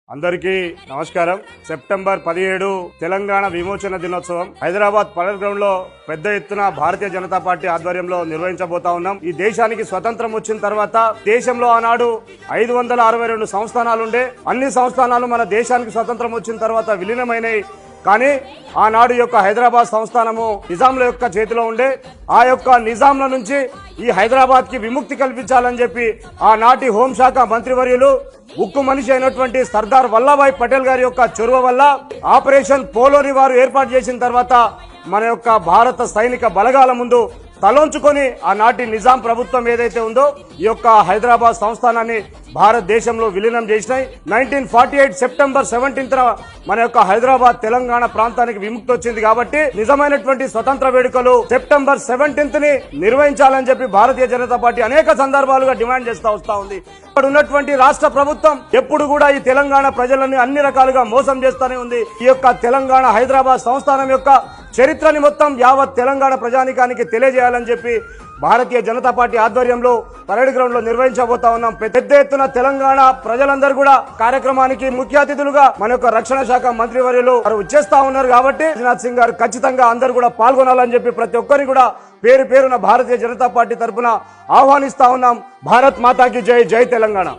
అందరికీ నమస్కారం. సెప్టెంబర్ 17 తెలంగాణ విమోచన దినోత్సవం హైదరాబాద్ పరేడ్ గ్రౌండ్ లో పెద్ద ఎత్తున భారతీయ జనతా పార్టీ ఆధ్వర్యంలో నిర్వహించబోతా ఉన్నాం. ఈ దేశానికి స్వతంత్రం వచ్చిన తర్వాత దేశంలో ఆనాడు 562 సంస్థానాలుండే. అన్ని సంస్థానాలు మన దేశానికి స్వతంత్రం వచ్చిన తర్వాత విలీనమైనవి. కానీ ఆనాడు యొక్క హైదరాబాద్ సంస్థానము నిజాంల యొక్క చేతిలో ఉండే. ఆ యొక్క నిజాంల నుంచి ఈ హైదరాబాద్ కి విముక్తి కల్పించాలని చెప్పి ఆనాటి హోంశాఖ మంత్రివర్యులు ఉక్కు మనిషి అయినటువంటి సర్దార్ వల్లభాయ్ పటేల్ గారి యొక్క చొరవ వల్ల ఆపరేషన్ పోలోని వారు ఏర్పాటు చేసిన తర్వాత మన యొక్క భారత సైనిక బలగాల ముందు తలొంచుకొని ఆనాటి నిజాం ప్రభుత్వం ఏదైతే ఉందో ఈ యొక్క హైదరాబాద్ సంస్థానాన్ని భారతదేశంలో విలీనం చేసినాయి. 1948 సెప్టెంబర్ 17 మన యొక్క హైదరాబాద్ తెలంగాణ ప్రాంతానికి విముక్తి వచ్చింది. కాబట్టి నిజమైనటువంటి స్వతంత్ర వేడుకలు సెప్టెంబర్ 17 నిర్వహించాలని చెప్పి భారతీయ జనతా పార్టీ అనేక సందర్భాలుగా డిమాండ్ చేస్తూ వస్తా ఉంది. ఇక్కడ ఉన్నటువంటి రాష్ట్ర ప్రభుత్వం ఎప్పుడు కూడా ఈ తెలంగాణ ప్రజలని అన్ని రకాలుగా మోసం చేస్తూనే ఉంది. ఈ యొక్క తెలంగాణ హైదరాబాద్ సంస్థానం యొక్క చరిత్రని మొత్తం యావత్ తెలంగాణ ప్రజానికానికి తెలియజేయాలని చెప్పి భారతీయ జనతా పార్టీ ఆధ్వర్యంలో పరేడ్ గ్రౌండ్ లో నిర్వహించబోతా ఉన్నాం. పెద్ద ఎత్తున తెలంగాణ ప్రజలందరూ కూడా కార్యక్రమానికి ముఖ్య అతిథులుగా మన యొక్క రక్షణ శాఖ మంత్రివర్యులు వచ్చేస్తా ఉన్నారు. కాబట్టి రాజ్నాథ్ సింగ్ గారు ఖచ్చితంగా అందరూ కూడా పాల్గొనాలని చెప్పి ప్రతి ఒక్కరిని కూడా పేరు పేరున భారతీయ జనతా పార్టీ తరఫున ఆహ్వానిస్తా ఉన్నాం. భారత్ మాతాకి జై, జై తెలంగాణ.